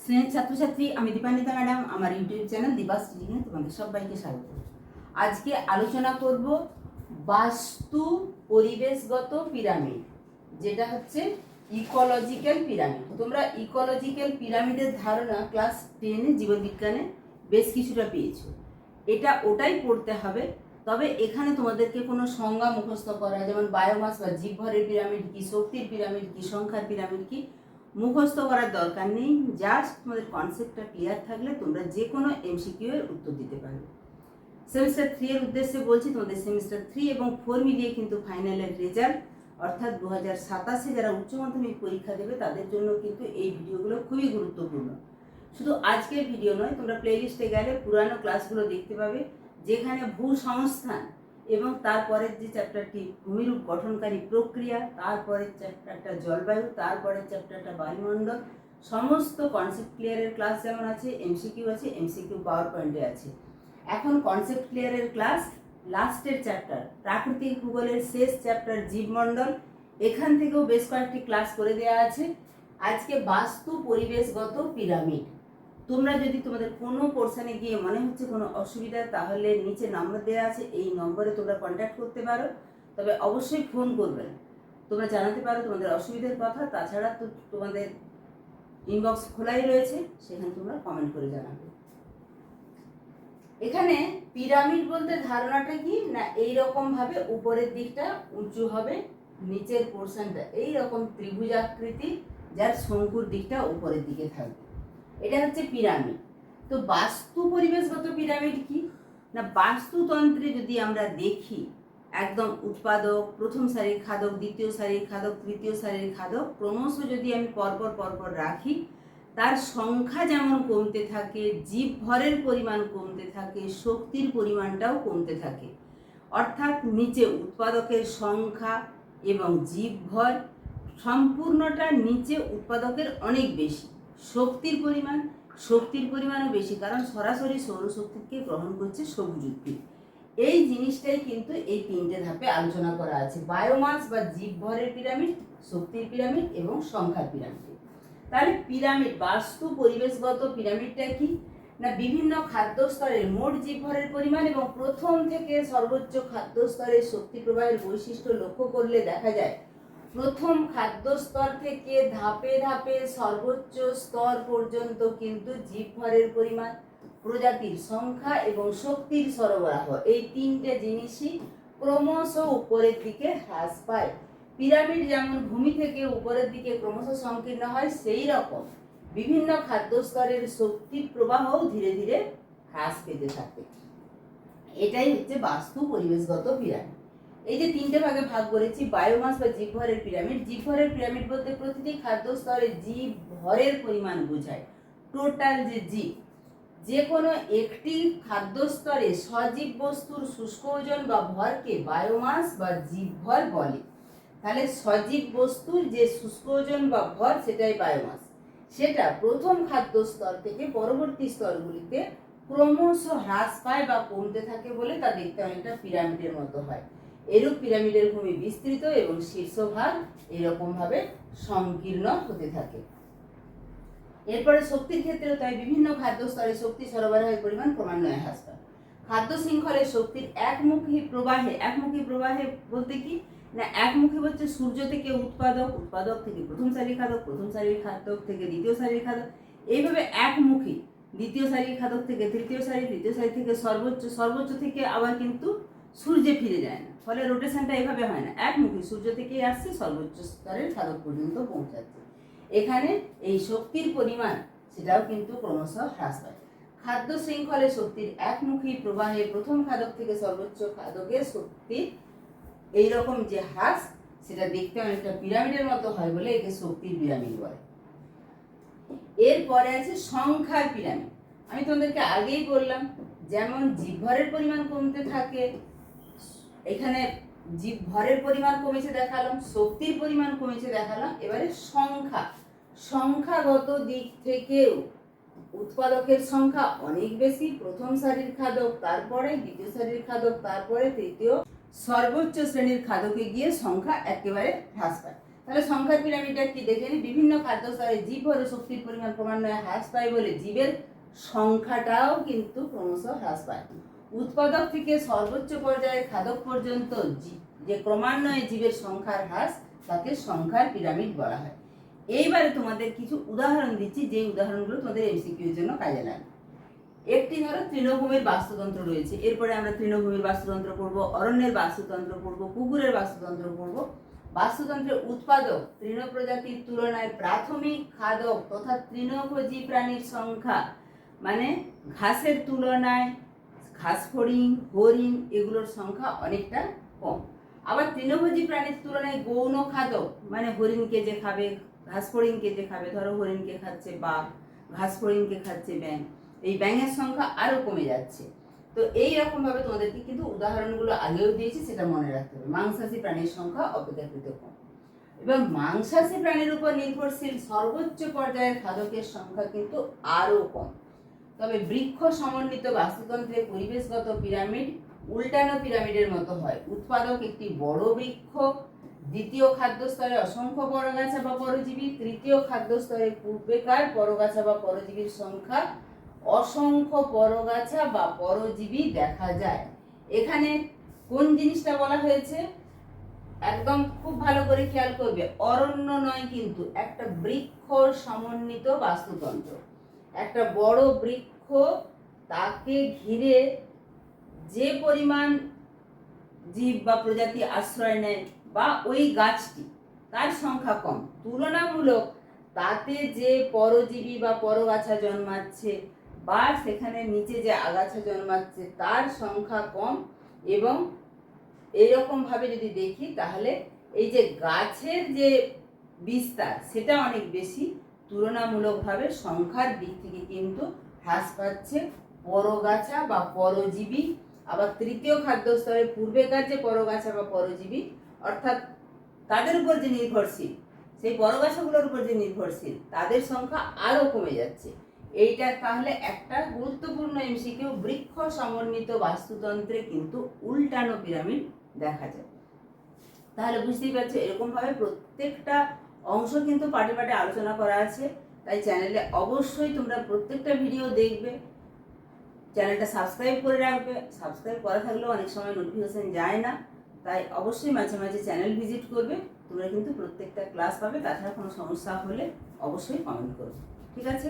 শ্রেণীর ছাত্রছাত্রী, আমি দীপান্বিতা ম্যাডাম। আমার ইউটিউব চ্যানেল দীপাস টিচিংয়ে তোমাদের সবাইকে স্বাগত। আজকে আলোচনা করব বাস্তু পরিবেশগত পিরামিড, যেটা হচ্ছে ইকোলজিক্যাল পিরামিড। তোমরা ইকোলজিক্যাল পিরামিডের ধারণা ক্লাস 10 জীববিজ্ঞানে বেশ কিছুটা পেয়েছো। এটা ওটাই পড়তে হবে। তবে এখানে তোমাদেরকে কোনো সংজ্ঞা মুখস্থ করা, যেমন বায়োমাস বা জীবভরের পিরামিড কি, শক্তির পিরামিড কি, সংখ্যার পিরামিড কি, মুখস্থ করার দরকার নেই। জাস্ট তোমাদের কনসেপ্টটা ক্লিয়ার থাকলে তোমরা যে কোনো এমসিকিউ এর উত্তর দিতে পারবে। সেমিস্টার 3 এর উদ্দেশ্যে বলছি, তোমাদের সেমিস্টার 3 এবং 4 মিলিয়ে কিন্তু ফাইনালের রেজাল্ট, অর্থাৎ 2027-এ যারা উচ্চ মাধ্যমিক পরীক্ষা দেবে তাদের জন্য কিন্তু এই ভিডিওগুলো খুবই গুরুত্বপূর্ণ। শুধু আজকের ভিডিও নয়, তোমরা প্লেলিস্টে গেলে পুরানো ক্লাসগুলো দেখতে পাবে, যেখানে ভূসংস্থান এবং তারপরের যে চ্যাপ্টারটি ভূমিরূপ গঠনকারী প্রক্রিয়া, তারপরের চ্যাপ্টারটা জলবায়ু, তারপরের চ্যাপ্টারটা বায়ুমণ্ডল, সমস্ত কনসেপ্ট ক্লিয়ারের ক্লাস যেমন আছে, এমসিকিউ আছে, এমসিকিউ পাওয়ার পয়েন্টে আছে। এখন কনসেপ্ট ক্লিয়ারের ক্লাস লাস্টের চ্যাপ্টার প্রাকৃতিক ভূগোলের শেষ চ্যাপ্টার জীবমণ্ডল, এখান থেকেও বেশ কয়েকটি ক্লাস করে দেওয়া আছে। আজকে বাস্তু পরিবেশগত পিরামিড। তোমরা যদি তোমাদের কোনো পোর্শনে গিয়ে মনে হচ্ছে কোনো অসুবিধা, তাহলে নিচে নম্বর দেওয়া আছে, এই নম্বরে তোমরা কন্ট্যাক্ট করতে পারো। তবে অবশ্যই ফোন করবে, তোমরা জানাতে পারো তোমাদের অসুবিধার কথা। তাছাড়া তো তোমাদের ইনবক্স খোলাই রয়েছে, সেখানে তোমরা কমেন্ট করে জানাবে। এখানে পিরামিড বলতে ধারণাটা কি না, এইরকম ভাবে উপরের দিকটা উঁচু হবে, নিচের পোর্শনটা এইরকম ত্রিভুজাকৃতি, যার শঙ্কুর দিকটা উপরের দিকে থাকবে, এটা হচ্ছে পিরামিড। তো বাস্তু পরিবেশগত পিরামিড কি না, বাস্তুতন্ত্রে যদি আমরা দেখি, একদম উৎপাদক, প্রথম সারির খাদক, দ্বিতীয় সারির খাদক, তৃতীয় সারির খাদক, ক্রমশ যদি আমি পরপর রাখি, তার সংখ্যা যেমন কমতে থাকে, জীবভরের পরিমাণ কমতে থাকে, শক্তির পরিমাণটাও কমতে থাকে। অর্থাৎ নিচে উৎপাদকের সংখ্যা এবং জীবভর সম্পূর্ণটা নিচে উৎপাদকের অনেক বেশি, শক্তির পরিমাণও বেশি, কারণ সরাসরি সৌরশক্তিকে গ্রহণ করছে সবুজ উদ্ভিদ। এই জিনিসটাই কিন্তু এই তিনটে ধাপে আলোচনা করা আছে: বায়োমাস বা জীবভরের পিরামিড, শক্তির পিরামিড এবং সংখ্যার পিরামিড। তাহলে পিরামিড, বাস্তু পরিবেশগত পিরামিডটা কি না, বিভিন্ন খাদ্য স্তরের মোট জীবভরের পরিমাণ এবং প্রথম থেকে সর্বোচ্চ খাদ্য স্তরের শক্তি প্রবাহের বৈশিষ্ট্য লক্ষ্য করলে দেখা যায়, প্রথম খাদ্য স্তর থেকে ধাপে ধাপে সর্বোচ্চ স্তর পর্যন্ত কিন্তু জীবভরের পরিমাণ, প্রজাতির সংখ্যা এবং শক্তির সরবরাহ, এই তিনটে জিনিসই ক্রমশ উপরের দিকে হ্রাস পায়। পিরামিড যেমন ভূমি থেকে উপরের দিকে ক্রমশ সংকীর্ণ হয়, সেই রকম বিভিন্ন খাদ্য স্তরের শক্তির প্রবাহও ধীরে ধীরে হ্রাস পেতে থাকে। এটাই হচ্ছে বাস্তু পরিবেশগত পিরামিড। এই যে তিনটে ভাগে ভাগ করেছি, বায়োমাস বা জীবভরের পিরামিড। জীবভরের পিরামিড বলতে প্রতিটি খাদ্য স্তরে জীবভরের পরিমাণ বোঝায়, টোটাল যে জীব, যে কোনো একটি খাদ্য স্তরে সজীব বস্তুর শুষ্ক ওজন বা ভরকে বায়োমাস বা জীবভর বলে। তাহলে সজীব বস্তুর যে শুষ্ক ওজন বা ভর, সেটাই বায়োমাস। সেটা প্রথম খাদ্য স্তর থেকে পরবর্তী স্তরগুলিতে ক্রমশ হ্রাস পায় বা কমতে থাকে বলে তা দেখতে অনেকটা পিরামিডের মতো হয়। এরূপ পিরামিডের ভূমি বিস্তৃত এবং শীর্ষভাগ এরকম ভাবে সংকীর্ণ হতে থাকে। এরপরে শক্তির ক্ষেত্রেও তাই, বিভিন্ন খাদ্য স্তরে শক্তি সরবরাহের পরিমাণ ক্রমান্বয়ে হ্রাস পায়। খাদ্য শৃঙ্খলের শক্তির একমুখী প্রবাহে বলতে কি না, একমুখী হচ্ছে সূর্য থেকে উৎপাদক থেকে প্রথম সারির খাদক, প্রথম সারির খাদক থেকে দ্বিতীয় সারির খাদক, এইভাবে একমুখী, দ্বিতীয় সারির খাদক থেকে তৃতীয় সারি, তৃতীয় সারি থেকে সর্বোচ্চ থেকে আবার কিন্তু সূর্যে ফিরে যায় না, ফলে রোটেশনটা এভাবে হয় না, একমুখী সূর্য থেকে আসছে সর্বোচ্চ স্তরের খাদক পর্যন্ত পৌঁছাচ্ছে। এখানে এই শক্তির পরিমাণ সেটাও কিন্তু ক্রমশ হ্রাস পায়। খাদ্য শৃঙ্খলে শক্তির একমুখী প্রবাহে প্রথম খাদক থেকে সর্বোচ্চ খাদকের শক্তির এইরকম যে হ্রাস, সেটা দেখতে অনেকটা পিরামিডের মতো হয় বলে একে শক্তির পিরামিড বলে। এরপরে আছে সংখ্যার পিরামিড। আমি তোমাদেরকে আগেই বললাম, যেমন জীবভরের পরিমাণ কমতে থাকে, এখানে জীবভরের পরিমাণ কমেছে দেখালাম, শক্তির পরিমাণ কমেছে দেখালাম। এবারে সংখ্যাগত দিক থেকেও উৎপাদকের সংখ্যা অনেক বেশি, প্রথম সারির খাদক, তারপরে দ্বিতীয় সারির খাদক, তারপরে তৃতীয়, সর্বোচ্চ শ্রেণীর খাদকে গিয়ে সংখ্যা একেবারে হ্রাস পায়। তাহলে সংখ্যার পিরামিডটা কি দেখে নিই। বিভিন্ন খাদ্য স্তরে জীব ভরে শক্তির পরিমাণ ক্রমান্বয়ে হ্রাস পায় বলে জীবের সংখ্যাটাও কিন্তু ক্রমশ হ্রাস পায়। উৎপাদক থেকে সর্বোচ্চ পর্যায়ে খাদক পর্যন্ত যে ক্রমান্বয়ে জীবের সংখ্যার হ্রাস তাকে সংখ্যার পিরামিড বলা হয়। এইবারে তোমাদের কিছু উদাহরণ দিচ্ছি, যে উদাহরণগুলো তোমাদের এমসিকিউর জন্য কাজে লাগবে। একটি ধরো তৃণভূমির বাস্তুতন্ত্র রয়েছে, এরপরে আমরা তৃণভূমির বাস্তুতন্ত্র পড়ব, অরণ্যের বাস্তুতন্ত্র পড়ব, পুকুরের বাস্তুতন্ত্র পড়ব। বাস্তুতন্ত্রের উৎপাদক তৃণ প্রজাতির তুলনায় প্রাথমিক খাদক তথা তৃণভোজী প্রাণীর সংখ্যা, মানে ঘাসের তুলনায় ঘাস ফড়িং, হরিণ এগুলোর সংখ্যা অনেকটা কম। আবার তৃণভোজী প্রাণীর তুলনায় গৌণ খাদক, মানে হরিণকে যে খাবে, ঘাস ফড়িংকে যে খাবে, ধরো হরিণকে খাচ্ছে বাঘ, ঘাস ফড়িংকে খাচ্ছে ব্যাঙ, এই ব্যাঙের সংখ্যা আরো কমে যাচ্ছে। তো এই রকম ভাবে তোমাদেরকে কিন্তু উদাহরণগুলো আগেও দিয়েছি, সেটা মনে রাখতে হবে। মাংসাশী প্রাণীর সংখ্যা অপেক্ষাকৃত কম এবং মাংসাশী প্রাণীর উপর নির্ভরশীল সর্বোচ্চ পর্যায়ের খাদকের সংখ্যা কিন্তু আরো কম। তবে বৃক্ষ সমন্বিত বাস্তুতন্ত্রে পরিবেশগত পিরামিড উল্টানো পিরামিডের মতো হয়। উৎপাদক একটি বড় বৃক্ষ, দ্বিতীয় খাদ্য স্তরে অসংখ্য পরগাছা বা পরজীবী, তৃতীয় খাদ্য স্তরে পূর্বেকার পরগাছা বা পরজীবীর সংখ্যা অসংখ্য পরগাছা বা পরজীবী দেখা যায়। এখানে কোন জিনিসটা বলা হয়েছে একদম খুব ভালো করে খেয়াল করবে, অরণ্য নয় কিন্তু একটা বৃক্ষ সমন্বিত বাস্তুতন্ত্র। একটা বড় বৃক্ষ, তাকে ঘিরে যে পরিমাণ জীব বা প্রজাতি আশ্রয় নেয় বা ওই গাছটি, তার সংখ্যা কম তুলনামূলক, তাতে যে পরজীবী বা পরগাছা জন্মাচ্ছে বা সেখানে নিচে যে আগাছা জন্মাচ্ছে তার সংখ্যা কম। এবং এইরকম ভাবে যদি দেখি তাহলে এই যে গাছের যে বিস্তার সেটা অনেক বেশি, তুলনামূলকভাবে সংখ্যার দিক থেকে কিন্তু হ্রাস পাচ্ছে পরগাছা বা পরজীবী। আবার তৃতীয় খাদ্য স্তরে পূর্বেকার যে পরগাছা বা পরজীবী, অর্থাৎ তাদের উপর যে নির্ভরশীল, সেই পরগাছাগুলোর উপর যে নির্ভরশীল, তাদের সংখ্যা আরো কমে যাচ্ছে। এইটা তাহলে একটা গুরুত্বপূর্ণ এমসিকিউ, বৃক্ষ সমন্বিত বাস্তুতন্ত্রে কিন্তু উল্টানো পিরামিড দেখা যায়। তাহলে বুঝতেই পারছো এরকম ভাবে প্রত্যেকটা অংশ কিন্তু পার্টে পার্টে আলোচনা করা আছে। তাই চ্যানেলে অবশ্যই তোমরা প্রত্যেকটা ভিডিও দেখবে, চ্যানেলটা সাবস্ক্রাইব করে রাখবে। সাবস্ক্রাইব করা থাকলেও অনেক সময় নোটিফিকেশন যায় না, তাই অবশ্যই মাঝে মাঝে চ্যানেল ভিজিট করবে। তোমরা কিন্তু প্রত্যেকটা ক্লাস পাবে। তাছাড়া কোনো সমস্যা হলে অবশ্যই কমেন্ট করবে, ঠিক আছে?